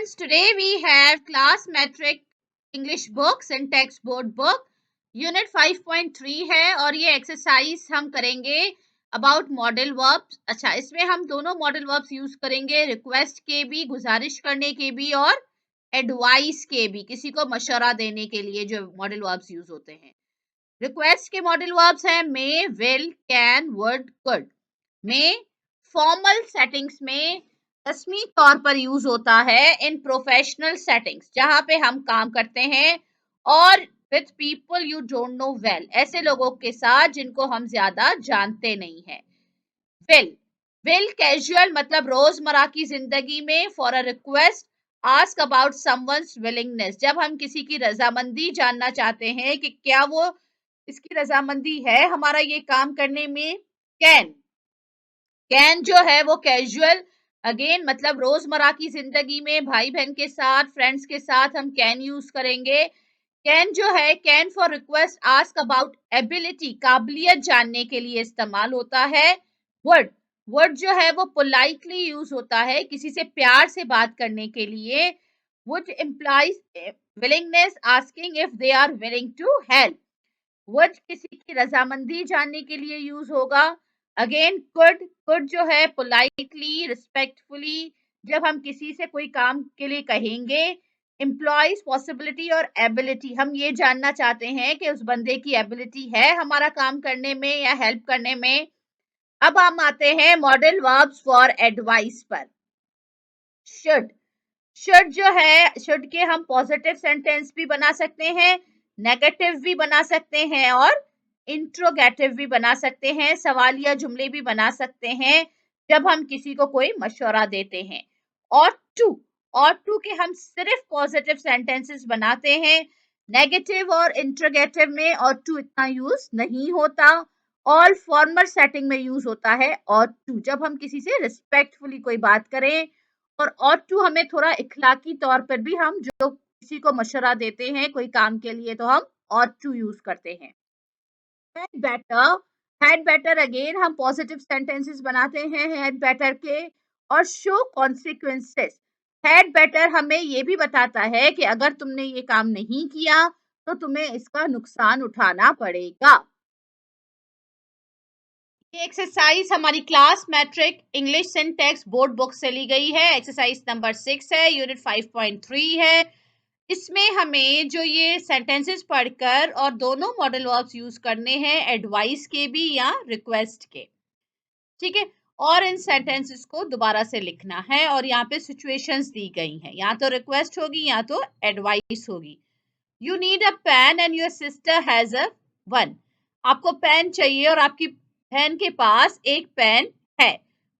students, today we have class metric English books and textbook book unit 5.3 है और ये exercise हम करेंगे अबाउट मॉडल वर्ब्स। अच्छा, इसमें हम दोनों मॉडल वर्ब्स यूज करेंगे, रिक्वेस्ट के भी, गुजारिश करने के भी और एडवाइस के भी, किसी को मशवरा देने के लिए जो मॉडल वर्ब्स यूज होते हैं। रिक्वेस्ट के मॉडल वर्ब्स हैं may, will, can, would, could. May formal settings में रस्मी तौर पर यूज होता है इन प्रोफेशनल सेटिंग्स, जहां पे हम काम करते हैं, और with people you don't know well, ऐसे लोगों के साथ जिनको हम ज्यादा जानते नहीं हैं। विल विल कैजुअल मतलब रोजमर्रा की जिंदगी में। For a request ask about someone's willingness, जब हम किसी की रजामंदी जानना चाहते हैं कि क्या वो, इसकी रजामंदी है हमारा ये काम करने में। कैन कैन जो है वो कैजुअल, अगेन मतलब रोजमर्रा की जिंदगी में भाई बहन के साथ, फ्रेंड्स के साथ हम कैन यूज करेंगे। कैन जो है, can for request ask about ability, काबिलियत जानने के लिए इस्तेमाल होता है। वर्ड वर्ड जो है वो पोलाइटली यूज होता है, किसी से प्यार से बात करने के लिए। Would implies willingness, asking if they are willing to help. Would किसी की रजामंदी जानने के लिए यूज होगा। अगेन कुड जो है पोलाइटली, रिस्पेक्टफुली, जब हम किसी से कोई काम के लिए कहेंगे। एम्प्लॉयज पॉसिबिलिटी और एबिलिटी, हम ये जानना चाहते हैं कि उस बंदे की एबिलिटी है हमारा काम करने में या हेल्प करने में। अब हम आते हैं मॉडल वर्ब्स फॉर एडवाइस पर। शुड शुड जो है, शुड के हम पॉजिटिव सेंटेंस भी बना सकते हैं, नेगेटिव भी बना सकते हैं और इंट्रोगेटिव भी बना सकते हैं, सवालिया जुमले भी बना सकते हैं जब हम किसी को कोई मशवरा देते हैं। और टू के हम सिर्फ पॉजिटिव सेंटेंसेस बनाते हैं, नेगेटिव और इंट्रोगेटिव में और टू इतना यूज नहीं होता। ऑल फॉर्मल सेटिंग में यूज होता है और टू, जब हम किसी से रिस्पेक्टफुली कोई बात करें। और टू हमें थोड़ा इखलाकी तौर पर भी, हम जो किसी को मशवरा देते हैं कोई काम के लिए तो हम और टू यूज करते हैं। Had better had better again हम पॉजिटिव सेंटेंसेस बनाते हैं हैड बेटर के। और शो कॉन्सिक्वेंसेस, हैड बेटर हमें ये भी बताता है कि अगर तुमने ये काम नहीं किया तो तुम्हें इसका नुकसान उठाना पड़ेगा। ये एक्सरसाइज हमारी class matric English syntax board book से ली गई है। एक्सरसाइज नंबर 6 है, यूनिट 5.3 है। इसमें हमें जो ये सेंटेंसेस पढ़कर और दोनों मॉडल वर्ब्स यूज करने हैं, एडवाइस के भी या रिक्वेस्ट के, ठीक है। और इन सेंटेंसेस को दोबारा से लिखना है और यहाँ पे सिचुएशंस दी गई हैं, या तो रिक्वेस्ट होगी या तो एडवाइस होगी। You need a pen and your sister has a one, आपको पेन चाहिए और आपकी बहन के पास एक पेन है,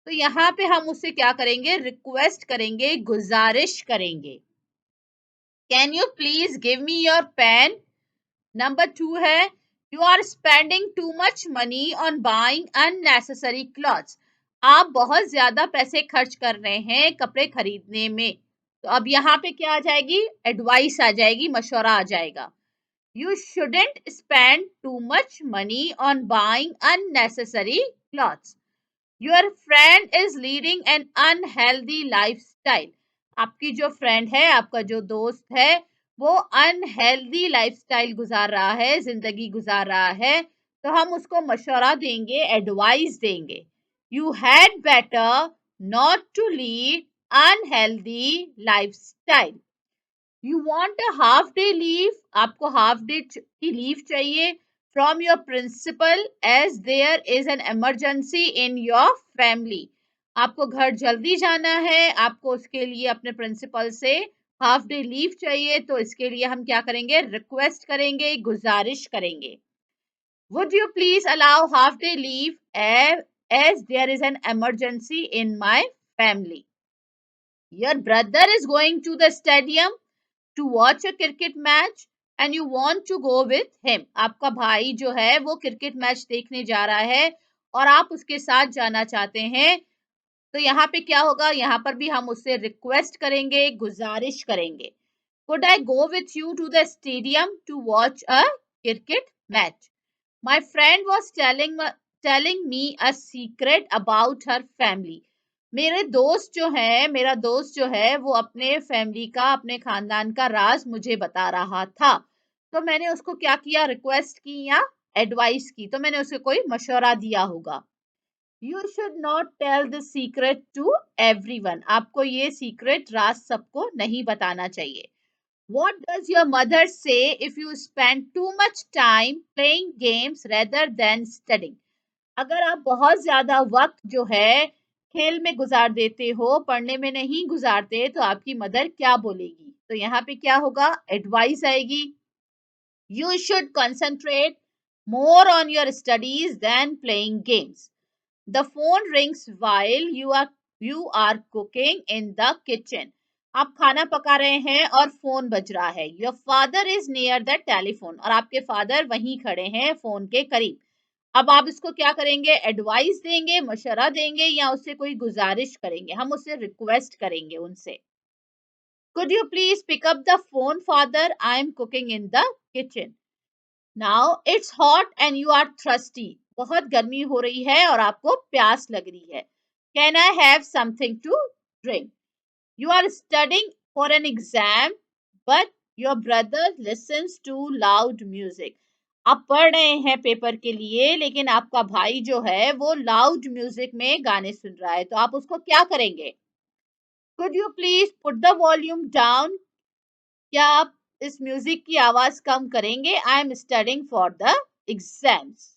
तो यहाँ पे हम उससे क्या करेंगे, रिक्वेस्ट करेंगे, गुजारिश करेंगे। Can you please give me your pen. Number 2 है, you are spending too much money on buying unnecessary clothes, आप बहुत ज्यादा पैसे खर्च कर रहे हैं कपड़े खरीदने में। तो अब यहाँ पे क्या आ जाएगी, एडवाइस आ जाएगी, मशवरा आ जाएगा। You shouldn't spend too much money on buying unnecessary clothes. Your friend is leading an unhealthy lifestyle. आपकी जो फ्रेंड है, आपका जो दोस्त है, वो अनहेल्दी लाइफस्टाइल गुजार रहा है, जिंदगी गुजार रहा है, तो हम उसको मशवरा देंगे, एडवाइस देंगे। You had better not to lead unhealthy lifestyle. You want a half day leave, आपको हाफ डे की लीव चाहिए from your principal as there is an emergency in your family, आपको घर जल्दी जाना है, आपको उसके लिए अपने प्रिंसिपल से हाफ डे लीव चाहिए, तो इसके लिए हम क्या करेंगे, रिक्वेस्ट करेंगे, गुजारिश करेंगे। Would you please allow half day leave as there is an emergency in my family. Your brother is going to the stadium to watch a cricket match and you want to go with him, आपका भाई जो है वो cricket match देखने जा रहा है और आप उसके साथ जाना चाहते हैं, तो यहाँ पे क्या होगा, यहाँ पर भी हम उससे रिक्वेस्ट करेंगे, गुजारिश करेंगे। Could I go with you to the stadium to watch a cricket match? My friend was telling me a secret about her family. मेरा दोस्त जो है वो अपने फैमिली का, अपने खानदान का राज मुझे बता रहा था। तो मैंने उसको क्या किया, रिक्वेस्ट की या एडवाइस की, तो मैंने उसे कोई मशवरा दिया होगा। You should not tell the secret to everyone, आपको ये सीक्रेट राज सबको नहीं बताना चाहिए। What does your mother say if you spend too much time playing games rather than studying? अगर आप बहुत ज्यादा वक्त जो है खेल में गुजार देते हो, पढ़ने में नहीं गुजारते, तो आपकी मदर क्या बोलेगी? तो यहाँ पे क्या होगा, एडवाइस आएगी, you should concentrate more on your studies than playing games. The phone rings while you are cooking in the kitchen. आप खाना पका रहे हैं और फोन बज रहा है। Your father is near the telephone, और आपके फादर वहीं खड़े हैं फोन के करीब। अब आप इसको क्या करेंगे, एडवाइस देंगे, मशवरा देंगे, या उससे कोई गुजारिश करेंगे, हम उससे रिक्वेस्ट करेंगे उनसे। Could you please pick up the phone father, I am cooking in the kitchen. Now it's hot and you are thirsty, बहुत गर्मी हो रही है और आपको प्यास लग रही है। Can I have something to drink? You are studying for an exam but your brother listens to loud music. आप पढ़ रहे हैं पेपर के लिए, लेकिन आपका भाई जो है वो लाउड म्यूजिक में गाने सुन रहा है, तो आप उसको क्या करेंगे? Could you please put the volume down? क्या आप इस म्यूजिक की आवाज कम करेंगे? I am studying for the exams.